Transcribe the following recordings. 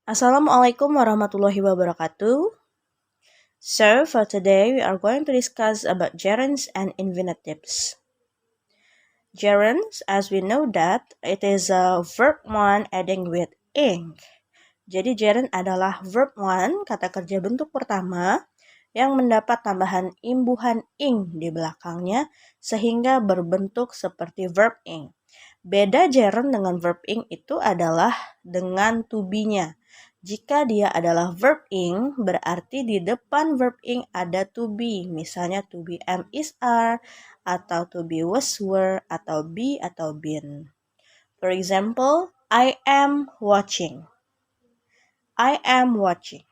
Assalamualaikum warahmatullahi wabarakatuh. So, for today we are going to discuss about gerunds and infinitives. Gerunds, as we know that, it is a verb one adding with ing. Jadi gerund adalah verb one, kata kerja bentuk pertama, yang mendapat tambahan imbuhan ing di belakangnya sehingga berbentuk seperti verb ing. Beda gerund dengan verb ing itu adalah dengan to be-nya. Jika dia adalah verb ing, berarti di depan verb ing ada to be. Misalnya to be am is are, atau to be was were, atau be atau been. For example, I am watching. I am watching.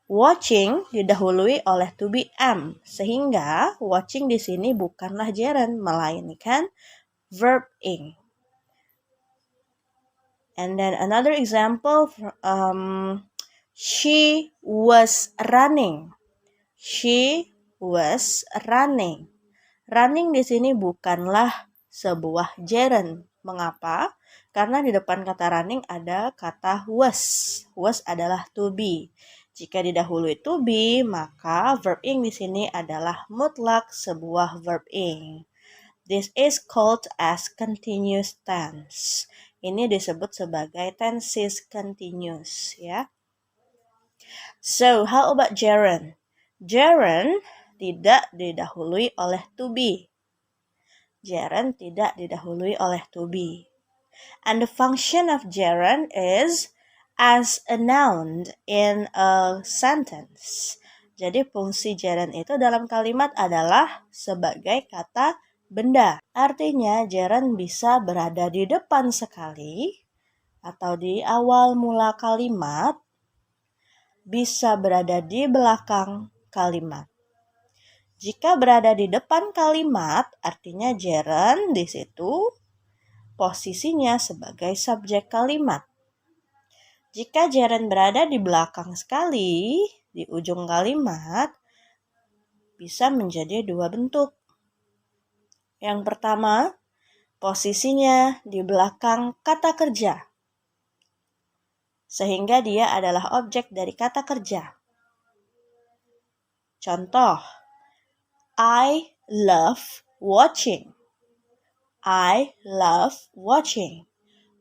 Watching didahului oleh to be am, sehingga watching di sini bukanlah gerund, melainkan verb ing. And then another example, she was running. She was running. Running di sini bukanlah sebuah gerund. Mengapa? Karena di depan kata running ada kata was. Was adalah to be. Jika didahului to be, maka verb ing di sini adalah mutlak sebuah verb ing. This is called as continuous tense. Ini disebut sebagai tenses continuous, ya. So, how about gerund? Gerund tidak didahului oleh to be. Gerund tidak didahului oleh to be. And the function of gerund is as a noun in a sentence. Jadi fungsi gerund itu dalam kalimat adalah sebagai kata benda. Artinya gerund bisa berada di depan sekali atau di awal mula kalimat, bisa berada di belakang kalimat. Jika berada di depan kalimat, artinya gerund di situ posisinya sebagai subjek kalimat. Jika gerund berada di belakang sekali, di ujung kalimat, bisa menjadi dua bentuk. Yang pertama, posisinya di belakang kata kerja, sehingga dia adalah objek dari kata kerja. Contoh, I love watching. I love watching.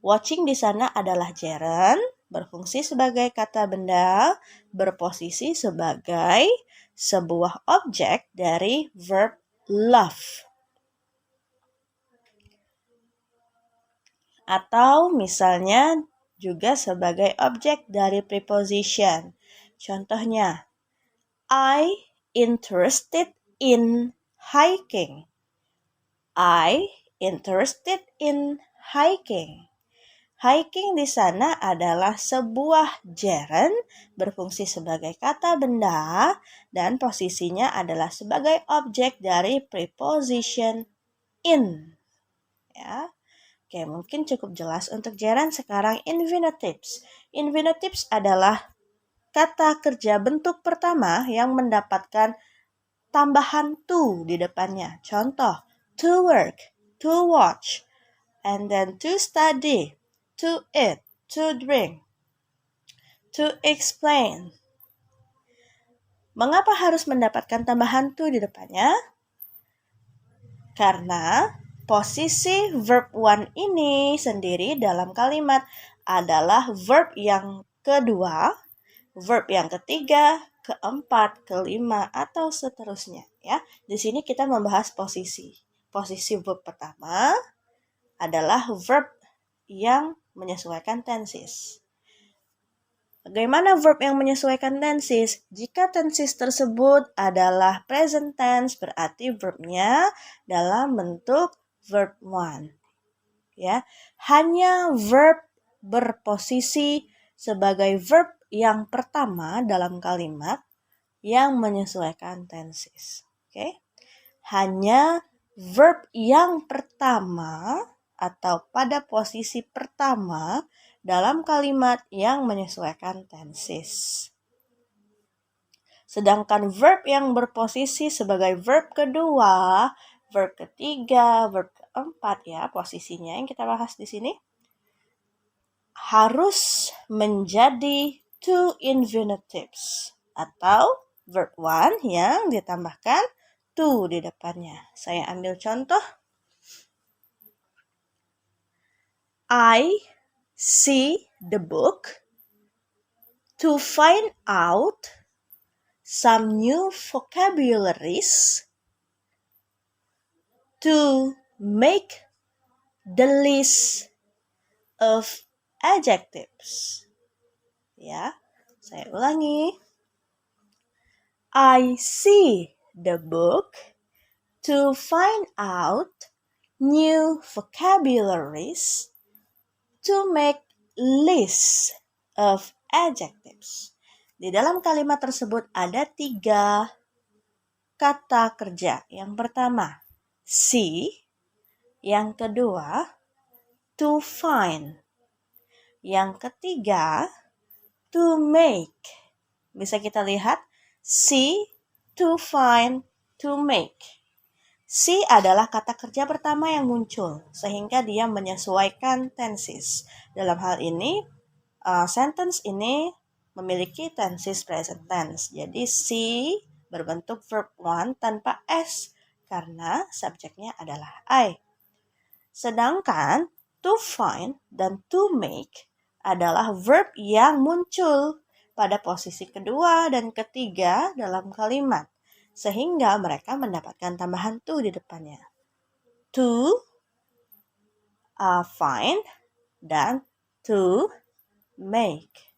Watching di sana adalah gerund, berfungsi sebagai kata benda, berposisi sebagai sebuah objek dari verb love. Atau misalnya juga sebagai objek dari preposition. Contohnya, I interested in hiking. I interested in hiking. Hiking di sana adalah sebuah gerund berfungsi sebagai kata benda dan posisinya adalah sebagai objek dari preposition in. Ya. Oke, mungkin cukup jelas untuk gerund. Sekarang infinitives. Infinitives adalah kata kerja bentuk pertama yang mendapatkan tambahan to di depannya. Contoh, to work, to watch, and then to study, to eat, to drink, to explain. Mengapa harus mendapatkan tambahan to di depannya? Karena posisi verb one ini sendiri dalam kalimat adalah verb yang kedua, verb yang ketiga, keempat, kelima, atau seterusnya. Ya, di sini kita membahas posisi. Posisi verb pertama adalah verb yang menyesuaikan tenses. Bagaimana verb yang menyesuaikan tenses? Jika tenses tersebut adalah present tense, berarti verbnya dalam bentuk verb one. Ya, hanya verb berposisi sebagai verb yang pertama dalam kalimat yang menyesuaikan tenses. Oke? Hanya verb yang pertama atau pada posisi pertama dalam kalimat yang menyesuaikan tenses. Sedangkan verb yang berposisi sebagai verb kedua, verb ketiga, verb keempat ya posisinya yang kita bahas di sini. harus menjadi two infinitives atau verb one yang ditambahkan to di depannya. Saya ambil contoh. I see the book to find out some new vocabularies to make the list of adjectives. Ya, saya ulangi. I see the book to find out new vocabularies to make list of adjectives. Di dalam kalimat tersebut ada 3 kata kerja. Yang pertama, see. Yang kedua, to find. Yang ketiga, to make. Bisa kita lihat, see, to find, to make. See adalah kata kerja pertama yang muncul, sehingga dia menyesuaikan tenses. Dalam hal ini, sentence ini memiliki tenses present tense. Jadi see berbentuk verb one tanpa s, karena subjeknya adalah I. Sedangkan to find dan to make adalah verb yang muncul pada posisi kedua dan ketiga dalam kalimat, sehingga mereka mendapatkan tambahan to di depannya. To find dan to make.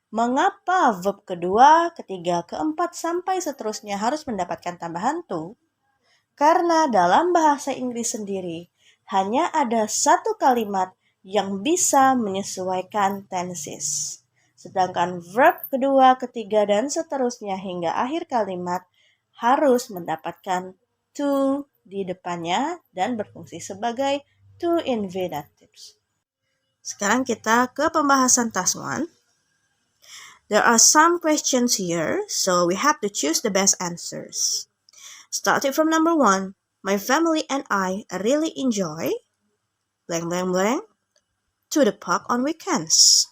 Mengapa verb kedua, ketiga, keempat, sampai seterusnya harus mendapatkan tambahan to? Karena dalam bahasa Inggris sendiri, hanya ada satu kalimat yang bisa menyesuaikan tenses. Sedangkan verb kedua, ketiga, dan seterusnya hingga akhir kalimat harus mendapatkan to di depannya dan berfungsi sebagai two infinitives. Sekarang kita ke pembahasan task 1. There are some questions here, so we have to choose the best answers. Starting from number 1, my family and I really enjoy blank blank blank to the park on weekends.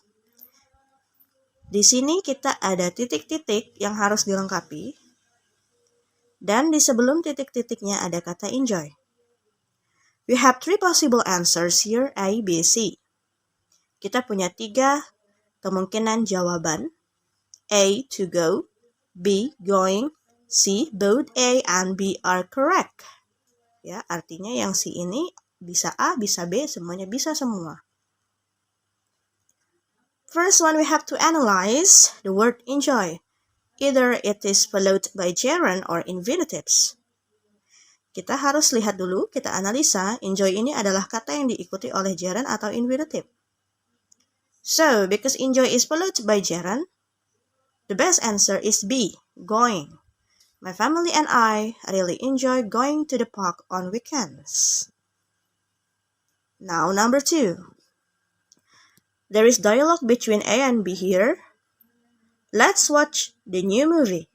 Di sini kita ada titik-titik yang harus dilengkapi. Dan di sebelum titik-titiknya ada kata enjoy. We have 3 possible answers here, A, B, C. Kita punya 3 kemungkinan jawaban. A, to go. B, going. C, both A and B are correct. Ya, artinya yang C ini bisa A, bisa B, semuanya bisa semua. First one, we have to analyze the word enjoy. Either it is followed by gerund or infinitives. Kita harus lihat dulu, kita analisa, enjoy ini adalah kata yang diikuti oleh gerund atau infinitive. So, because enjoy is followed by gerund, the best answer is B, going. My family and I really enjoy going to the park on weekends. Now, number 2. There is dialogue between A and B here. Let's watch the new movie.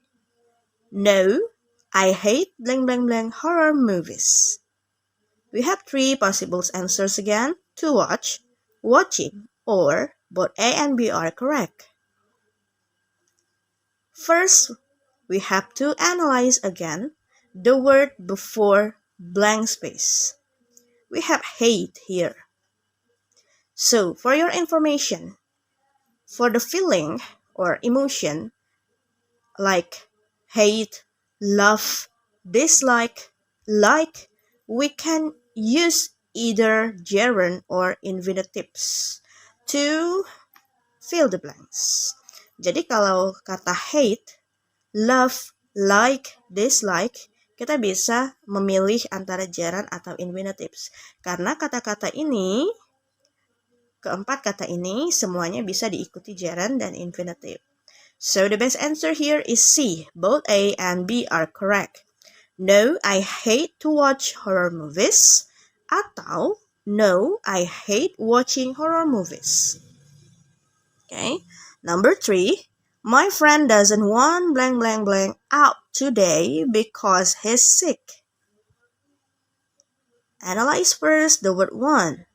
No, I hate blank blank blank horror movies. We have 3 possible answers again. To watch, watching, or both A and B are correct. First, we have to analyze again the word before blank space. We have hate here. So, for your information, for the feeling or emotion like hate, love, dislike, like, we can use either gerund or infinitives to fill the blanks. Jadi kalau kata hate, love, like, dislike, kita bisa memilih antara gerund atau infinitives. Karena kata-kata ini, keempat kata ini, semuanya bisa diikuti gerund dan infinitive. So the best answer here is C. Both A and B are correct. No, I hate to watch horror movies. Atau, no, I hate watching horror movies. Okay, number 3. My friend doesn't want blank blank blank out today because he's sick. Analyze first the word want.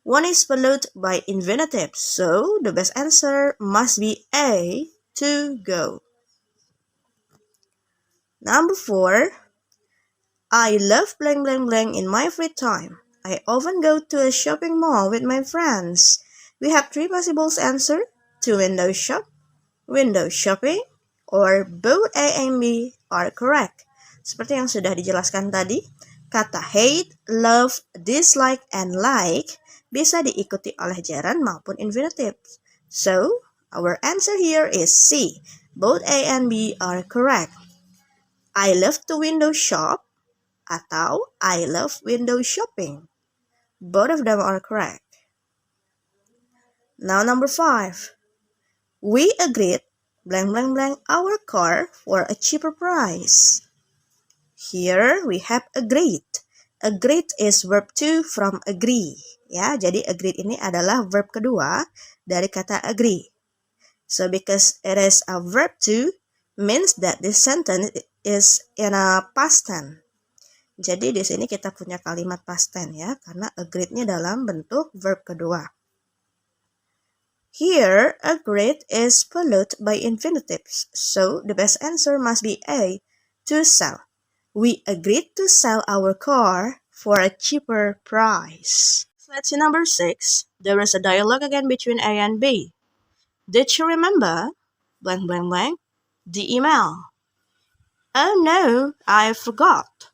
One is followed by infinitive, so the best answer must be A, to go. Number 4, I love blank blank blank in my free time. I often go to a shopping mall with my friends. We have 3 possible answers: to window shop, window shopping, or both A and B are correct. Seperti yang sudah dijelaskan tadi, kata hate, love, dislike, and like bisa diikuti oleh gerund maupun infinitive. So, our answer here is C. Both A and B are correct. I love to window shop atau I love window shopping. Both of them are correct. Now number 5. We agreed blank blank blank our car for a cheaper price. Here we have agreed. Agreed is verb 2 from agree. Ya, jadi agreed ini adalah verb kedua dari kata agree. So because it is a verb 2 means that this sentence is in a past tense. Jadi di sini kita punya kalimat past tense ya, karena agreed-nya dalam bentuk verb kedua. Here, agreed is followed by infinitives, so the best answer must be A, to sell. We agreed to sell our car for a cheaper price. Let's see number 6. There is a dialogue again between A and B. Did you remember blank blank blank the email? Oh no, I forgot.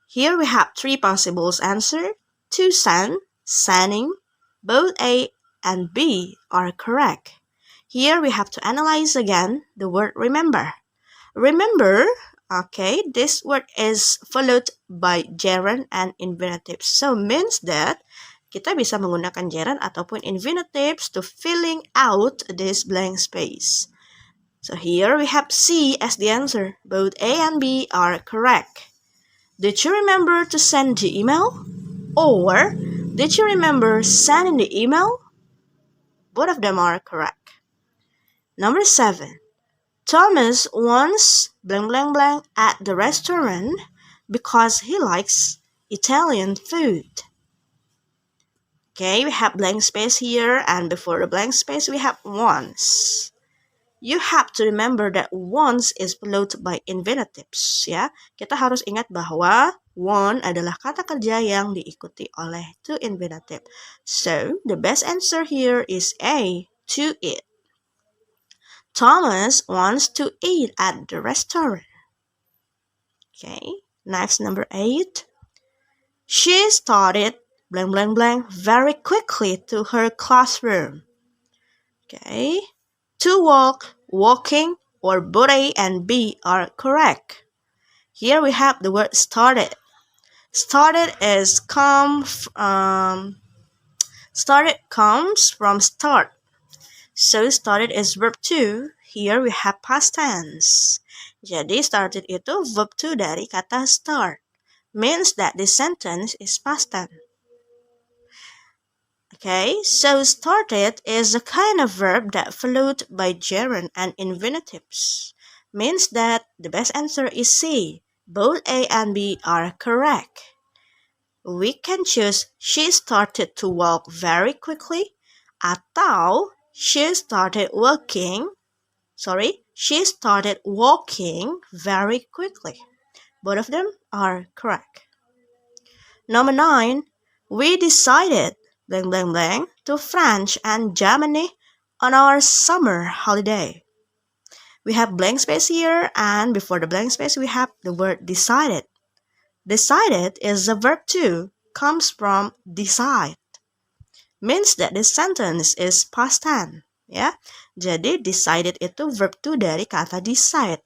Here we have 3 possible answers: to send, sending. Both A and B are correct. Here we have to analyze again the word remember. Remember, okay, this word is followed by gerund and infinitives. So means that kita bisa menggunakan gerund ataupun infinitives to filling out this blank space. So here we have C as the answer. Both A and B are correct. Did you remember to send the email? Or did you remember sending the email? Both of them are correct. Number 7. Thomas wants blank blank blank at the restaurant because he likes Italian food. Okay, we have blank space here, and before the blank space we have wants. You have to remember that wants is followed by infinitives, ya. Kita harus ingat bahwa want adalah kata kerja yang diikuti oleh to infinitive. So, the best answer here is A, to eat. Thomas wants to eat at the restaurant. Okay, next number 8. She started blank blank blank very quickly to her classroom. Okay. To walk, walking, or both A and B are correct. Here we have the word started. Started comes from start. So started is verb 2. Here we have past tense. Jadi started itu verb 2 dari kata start. Means that this sentence is past tense. Okay, so started is a kind of verb that followed by gerund and infinitives. Means that the best answer is C. Both A and B are correct. We can choose she started to walk very quickly atau she started walking very quickly. Both of them are correct. Number 9, we decided blank blank blank to France and Germany on our summer holiday. We have blank space here, and before the blank space we have the word decided. Decided is a verb 2, comes from decide. Means that this sentence is past tense, ya. Jadi decided itu verb 2 dari kata decide.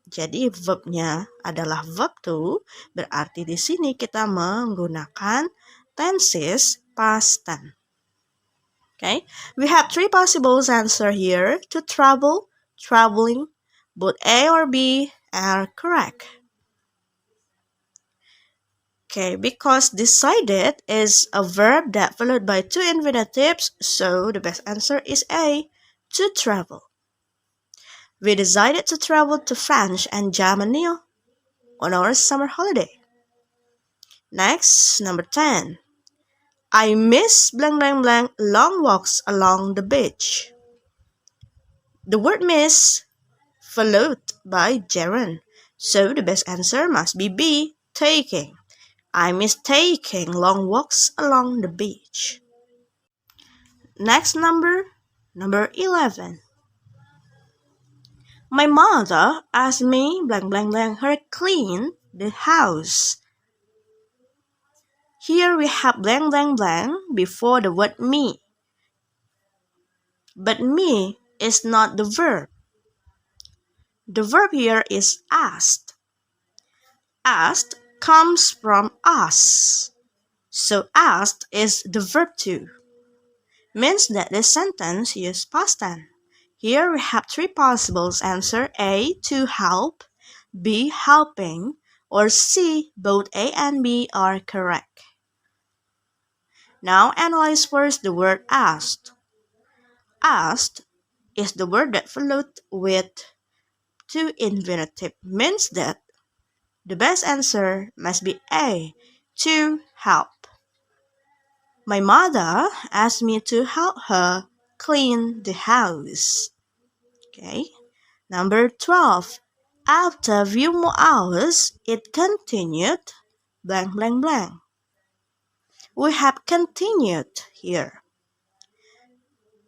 Jadi verbnya adalah verb 2, berarti di sini kita menggunakan tenses past tense. Okay, we have 3 possible answers here: to travel, traveling. Both A or B are correct. Okay, because decided is a verb that followed by 2 infinitives, so the best answer is A, to travel. We decided to travel to France and Germany on our summer holiday. Next, number 10. I miss blank blank blank long walks along the beach. The word miss followed by gerund, so the best answer must be B, taking. I miss taking long walks along the beach. Next number 11. My mother asked me blank blank blank her clean the house. Here we have blank blank blank before the word me. But me is not the verb. The verb here is asked. Asked comes from us. So asked is the verb too. Means that the sentence uses past tense. Here we have three possible answers: A, to help, B, helping, or C, both A and B are correct. Now analyze first the word asked. Asked is the word that followed with to infinitive, means that the best answer must be A, to help. My mother asked me to help her clean the house. Okay. Number 12. After a few more hours, it continued blank blank blank. We have continued here.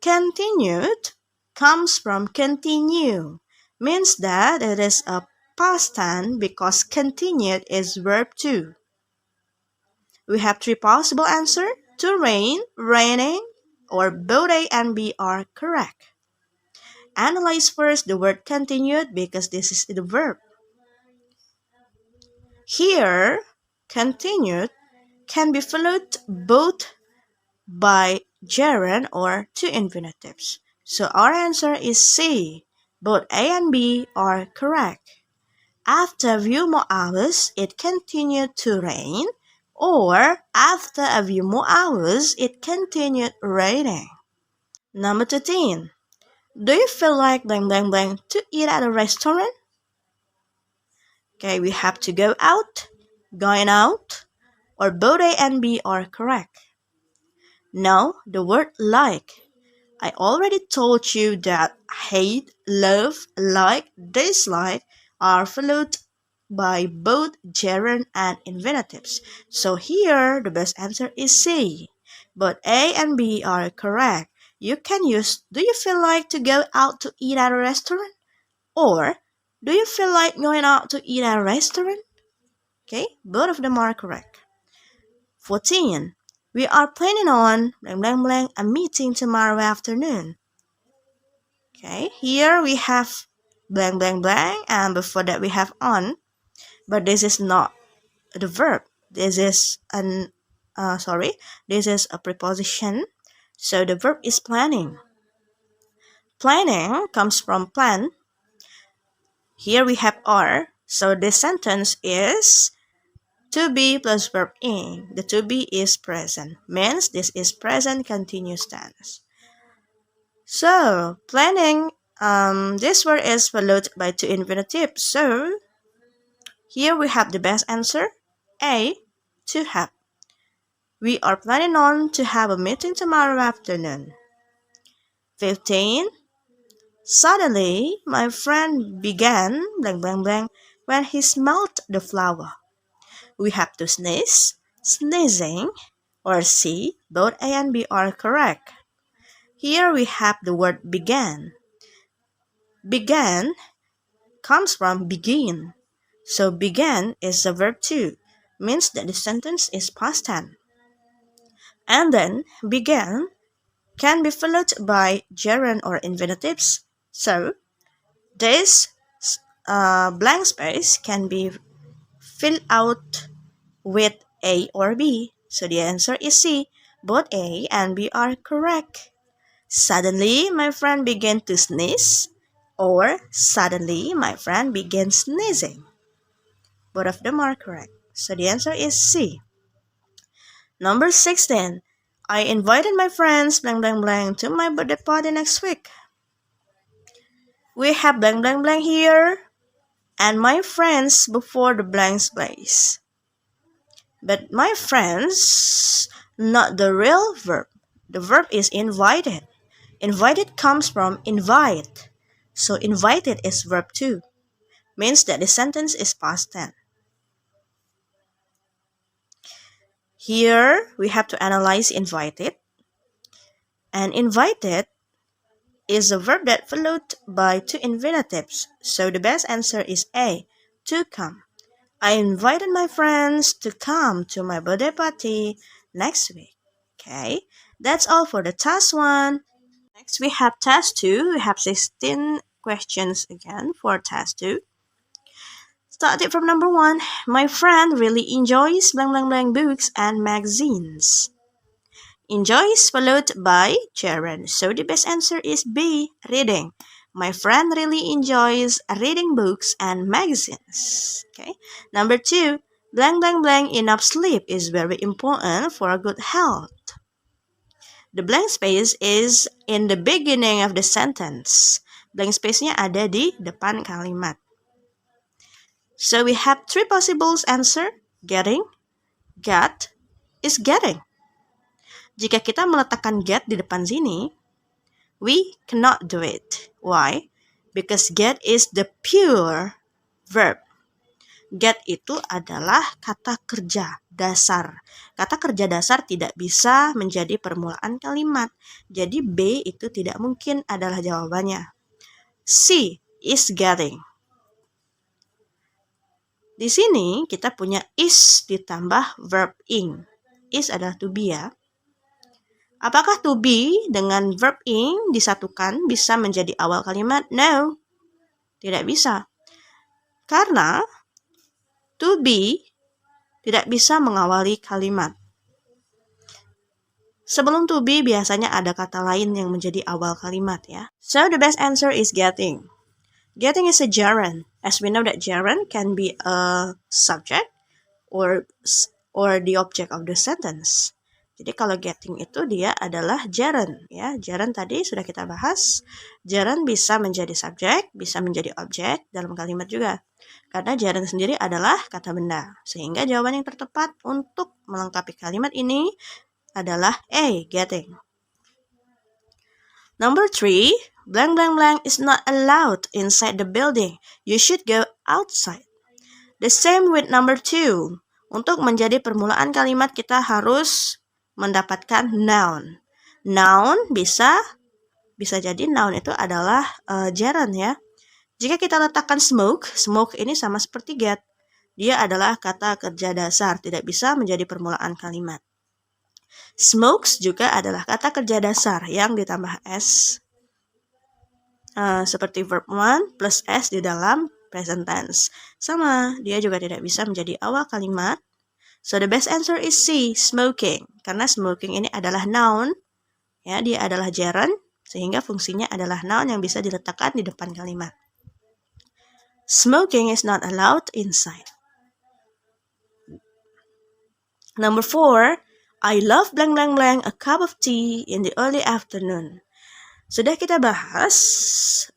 Continued comes from continue, means that it is a past tense because continued is verb 2. We have three possible answers: to rain, raining, or both A and B are correct. Analyze first the word continued because this is the verb. Here, continued can be followed both by gerund or two infinitives. So our answer is C. Both A and B are correct. After a few more hours, it continued to rain, or after a few more hours, it continued raining. Number 13. Do you feel like blank blank blank to eat at a restaurant? Okay, we have to go out, going out, or both A and B are correct. Now, the word like. I already told you that hate, love, like, dislike are followed by both gerund and infinitives. So here, the best answer is C. Both A and B are correct. You can use, do you feel like to go out to eat at a restaurant? Or, do you feel like going out to eat at a restaurant? Okay, both of them are correct. 14. We are planning on blank blank blank a meeting tomorrow afternoon. Okay, here we have blank blank blank and before that we have on, but this is not the verb. This is this is a preposition. So the verb is planning. Planning comes from plan. Here we have are. So the sentence is to be plus verb in. The to be is present. Means this is present continuous tense. So planning, this word is followed by two infinitives. So here we have the best answer, A, to have. We are planning on to have a meeting tomorrow afternoon. 15. Suddenly, my friend began blank blank blank when he smelled the flower. We have to sneeze, sneezing, or C. Both A and B are correct. Here we have the word began. Began comes from begin. So began is the verb too, means that the sentence is past tense. And then began can be followed by gerund or infinitives. So this blank space can be filled out with A or B. So the answer is C. Both A and B are correct. Suddenly, my friend began to sneeze, or suddenly, my friend began sneezing. Both of them are correct. So the answer is C. Number 16. I invited my friends blank blank blank to my birthday party next week. We have blank blank blank here and my friends before the blank space. But my friends not the real verb. The verb is invited. Invited comes from invite. So invited is verb 2. Means that the sentence is past tense. Here we have to analyze invited. And invited is a verb that followed by two infinitives. So the best answer is A, to come. I invited my friends to come to my birthday party next week. Okay, that's all for the task 1. Next we have task 2. We have 16 questions again for task 2. Started from number 1. My friend really enjoys blank blank blank books and magazines. Enjoys followed by gerund. So the best answer is B, reading. My friend really enjoys reading books and magazines. Okay. Number 2, blank blank blank enough sleep is very important for a good health. The blank space is in the beginning of the sentence. Blank space-nya ada di depan kalimat. So we have 3 possible answer. Getting, get, is getting. Jika kita meletakkan get di depan sini, we cannot do it. Why? Because get is the pure verb. Get itu adalah kata kerja dasar. Kata kerja dasar tidak bisa menjadi permulaan kalimat. Jadi B itu tidak mungkin adalah jawabannya. C is getting. Di sini kita punya is ditambah verb ing. Is adalah to be ya. Apakah to be dengan verb ing disatukan bisa menjadi awal kalimat? No, tidak bisa. Karena to be tidak bisa mengawali kalimat. Sebelum to be biasanya ada kata lain yang menjadi awal kalimat ya. So the best answer is getting. Getting is a gerund. As we know that gerund can be a subject or the object of the sentence. Jadi kalau getting itu dia adalah gerund ya. Gerund tadi sudah kita bahas. Gerund bisa menjadi subjek, bisa menjadi objek dalam kalimat juga. Karena gerund sendiri adalah kata benda. Sehingga jawaban yang tertepat untuk melengkapi kalimat ini adalah A, getting. Number 3, blank blank blank is not allowed inside the building. You should go outside. The same with number 2. Untuk menjadi permulaan kalimat kita harus mendapatkan noun. Noun bisa jadi noun itu adalah gerund ya. Jika kita letakkan smoke ini sama seperti get. Dia adalah kata kerja dasar, tidak bisa menjadi permulaan kalimat. Smokes juga adalah kata kerja dasar yang ditambah s. Seperti verb 1 plus s di dalam present tense. Sama, dia juga tidak bisa menjadi awal kalimat. So the best answer is C, smoking. Karena smoking ini adalah noun, ya, dia adalah gerund, sehingga fungsinya adalah noun yang bisa diletakkan di depan kalimat. Smoking is not allowed inside. Number 4, I love blank blank blank a cup of tea in the early afternoon. Sudah kita bahas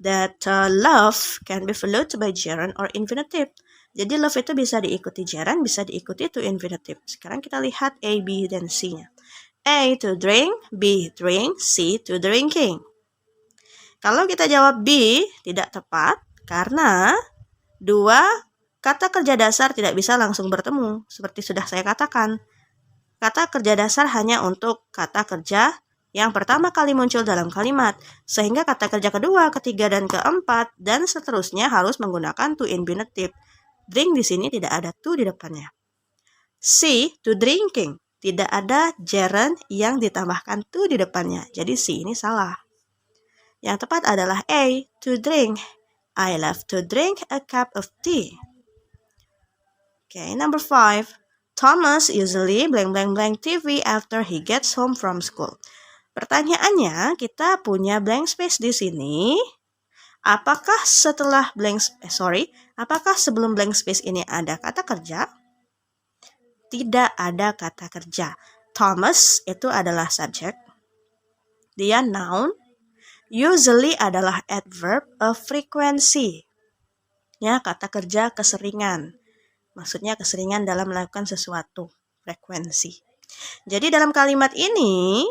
that love can be followed by gerund or infinitive. Jadi love itu bisa diikuti gerund, bisa diikuti to infinitive. Sekarang kita lihat A, B, dan C-nya. A, to drink, B, drink, C, to drinking. Kalau kita jawab B, tidak tepat karena dua kata kerja dasar tidak bisa langsung bertemu. Seperti sudah saya katakan, kata kerja dasar hanya untuk kata kerja yang pertama kali muncul dalam kalimat, sehingga kata kerja kedua, ketiga, dan keempat, dan seterusnya harus menggunakan to infinitive. Drink di sini tidak ada to di depannya. C, to drinking. Tidak ada gerund yang ditambahkan to di depannya. Jadi C ini salah. Yang tepat adalah A, to drink. I love to drink a cup of tea. Okay, number 5. Thomas usually blank blank blank TV after he gets home from school. Pertanyaannya, kita punya blank space di sini. Apakah sebelum blank space ini ada kata kerja? Tidak ada kata kerja. Thomas itu adalah subjek. Dia noun. Usually adalah adverb of frequency. Ya, kata kerja keseringan. Maksudnya keseringan dalam melakukan sesuatu. Frekuensi. Jadi dalam kalimat ini,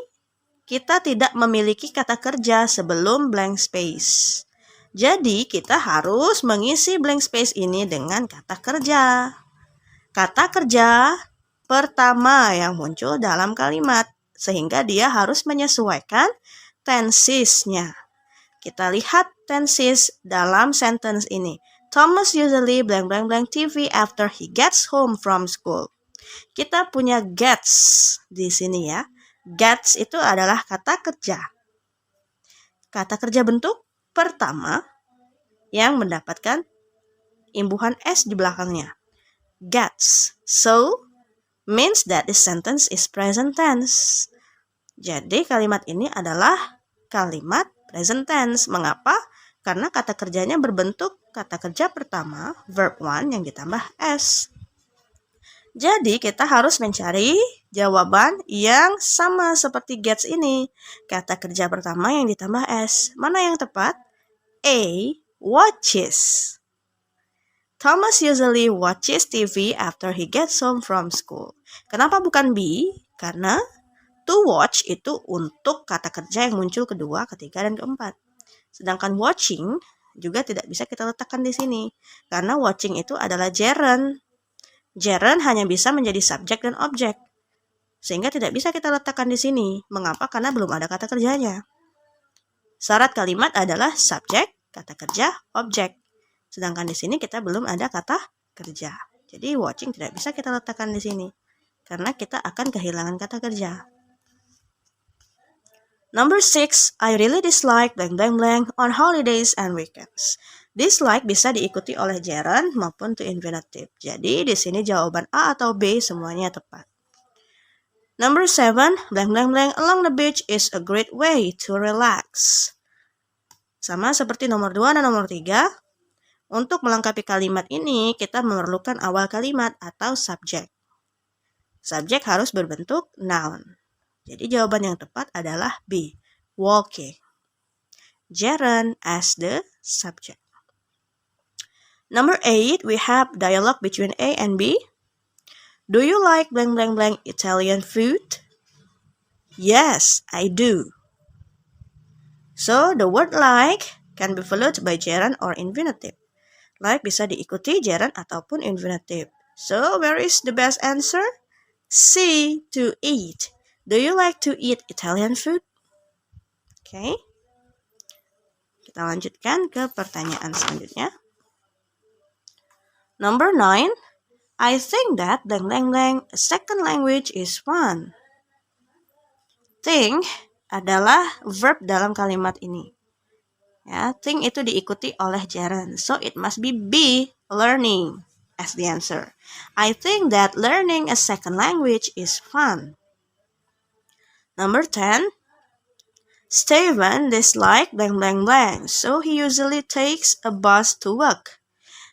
kita tidak memiliki kata kerja sebelum blank space. Jadi kita harus mengisi blank space ini dengan kata kerja. Kata kerja pertama yang muncul dalam kalimat, sehingga dia harus menyesuaikan tenses-nya. Kita lihat tenses dalam sentence ini. Thomas usually blank blank blank TV after he gets home from school. Kita punya gets di sini ya. Gets itu adalah kata kerja. Kata kerja bentuk pertama yang mendapatkan imbuhan S di belakangnya. Gets. So, means that the sentence is present tense. Jadi kalimat ini adalah kalimat present tense. Mengapa? Karena kata kerjanya berbentuk kata kerja pertama, verb 1 yang ditambah S. Jadi kita harus mencari jawaban yang sama seperti gets ini. Kata kerja pertama yang ditambah S. Mana yang tepat? A. Watches. Thomas usually watches TV after he gets home from school. Kenapa bukan B? Karena to watch itu untuk kata kerja yang muncul kedua, ketiga, dan keempat. Sedangkan watching juga tidak bisa kita letakkan di sini. Karena watching itu adalah gerund. Gerund hanya bisa menjadi subjek dan objek. Sehingga tidak bisa kita letakkan di sini. Mengapa? Karena belum ada kata kerjanya. Syarat kalimat adalah subjek, kata kerja, objek. Sedangkan di sini kita belum ada kata kerja. Jadi watching tidak bisa kita letakkan di sini. Karena kita akan kehilangan kata kerja. Number 6, I really dislike blank blank blank on holidays and weekends. Dislike bisa diikuti oleh gerund maupun to infinitive. Jadi di sini jawaban A atau B semuanya tepat. Number 7, blank blank blank along the beach is a great way to relax. Sama seperti nomor 2 dan nomor 3. Untuk melengkapi kalimat ini, kita memerlukan awal kalimat atau subjek. Subjek harus berbentuk noun. Jadi jawaban yang tepat adalah B, walking. Gerund as the subject. Number 8, we have dialogue between A and B. Do you like blank blank blank Italian food? Yes, I do. So, the word like can be followed by gerund or infinitive. Like bisa diikuti gerund ataupun infinitive. So, where is the best answer? C, to eat. Do you like to eat Italian food? Okay. Kita lanjutkan ke pertanyaan selanjutnya. Number 9, I think that blank blank blank a second language is fun. Think adalah verb dalam kalimat ini. Ya, think itu diikuti oleh gerund. So it must be B, learning, as the answer. I think that learning a second language is fun. Number 10, Steven dislikes blank blank blank, so he usually takes a bus to work.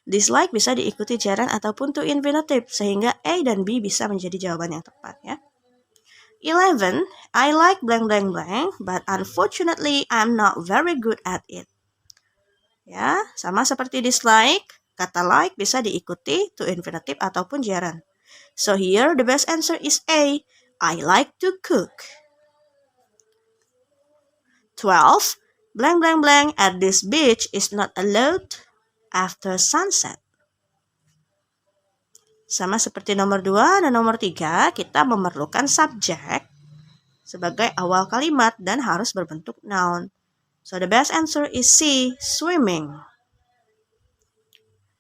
Dislike bisa diikuti gerund ataupun to infinitive, sehingga A dan B bisa menjadi jawaban yang tepat ya. 11, I like blank blank blank, but unfortunately I'm not very good at it. Ya, sama seperti dislike, kata like bisa diikuti to infinitive ataupun gerund. So here the best answer is A, I like to cook. 12, blank blank blank at this beach is not allowed after sunset. Sama seperti nomor 2 dan nomor 3, kita memerlukan subjek sebagai awal kalimat dan harus berbentuk noun. So the best answer is C, swimming.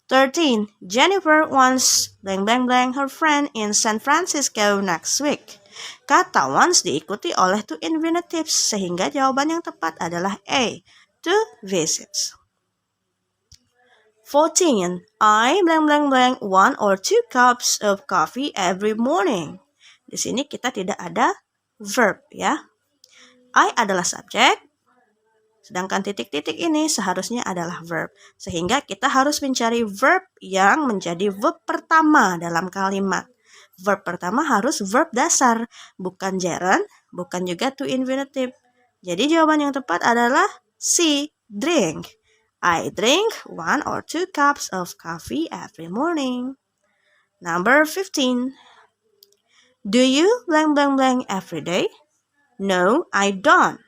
13, Jennifer wants blank blank blank her friend in San Francisco next week. Kata wants diikuti oleh to infinitive, sehingga jawaban yang tepat adalah A, to visit. 14, I blank blank blank 1 or 2 cups of coffee every morning. Di sini kita tidak ada verb ya. I adalah subjek, sedangkan titik-titik ini seharusnya adalah verb. Sehingga kita harus mencari verb yang menjadi verb pertama dalam kalimat. Verb pertama harus verb dasar, bukan gerund, bukan juga to infinitive. Jadi jawaban yang tepat adalah C, drink. I drink 1 or 2 cups of coffee every morning. Number 15. Do you blank blank blank every day? No, I don't.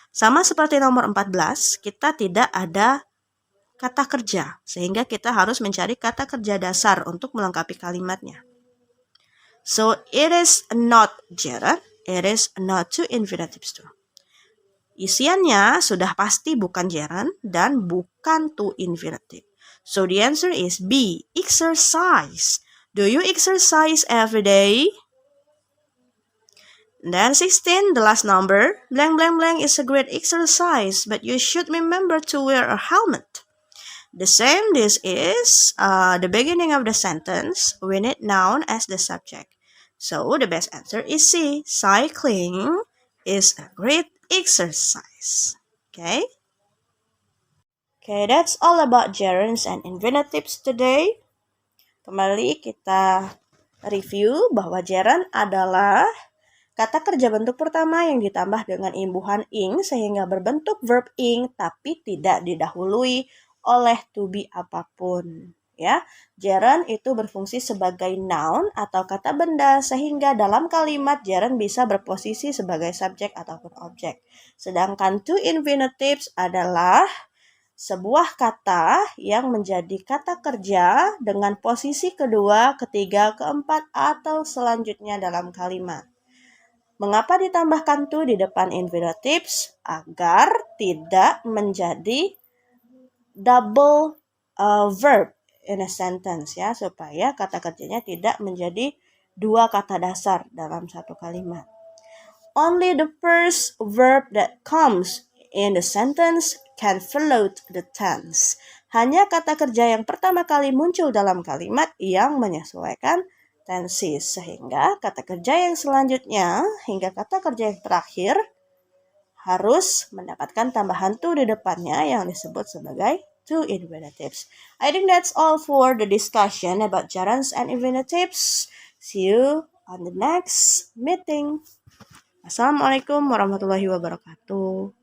Sama seperti nomor 14, kita tidak ada kata kerja, sehingga kita harus mencari kata kerja dasar untuk melengkapi kalimatnya. So, it is not gerund, it is not two infinitives too. Isiannya sudah pasti bukan gerund dan bukan to infinitive. So, the answer is B, exercise. Do you exercise every day? Then 16, the last number. Blank, blank, blank is a great exercise, but you should remember to wear a helmet. The same, this is the beginning of the sentence. We need noun as the subject. So the best answer is C. Cycling is a great exercise. Okay? Okay, that's all about gerunds and infinitives today. Kembali kita review bahwa gerund adalah kata kerja bentuk pertama yang ditambah dengan imbuhan ing sehingga berbentuk verb ing tapi tidak didahului oleh to be apapun. Ya, gerund itu berfungsi sebagai noun atau kata benda sehingga dalam kalimat gerund bisa berposisi sebagai subjek ataupun objek. Sedangkan to infinitives adalah sebuah kata yang menjadi kata kerja dengan posisi kedua, ketiga, keempat, atau selanjutnya dalam kalimat. Mengapa ditambahkan to di depan infinitives? Agar tidak menjadi double verb in a sentence, ya, supaya kata kerjanya tidak menjadi dua kata dasar dalam satu kalimat. Only the first verb that comes in the sentence can float the tense. Hanya kata kerja yang pertama kali muncul dalam kalimat yang menyesuaikan tenses. Sehingga kata kerja yang selanjutnya hingga kata kerja yang terakhir harus mendapatkan tambahan to di depannya yang disebut sebagai to infinitives. I think that's all for the discussion about gerunds and infinitives. See you on the next meeting. Assalamualaikum warahmatullahi wabarakatuh.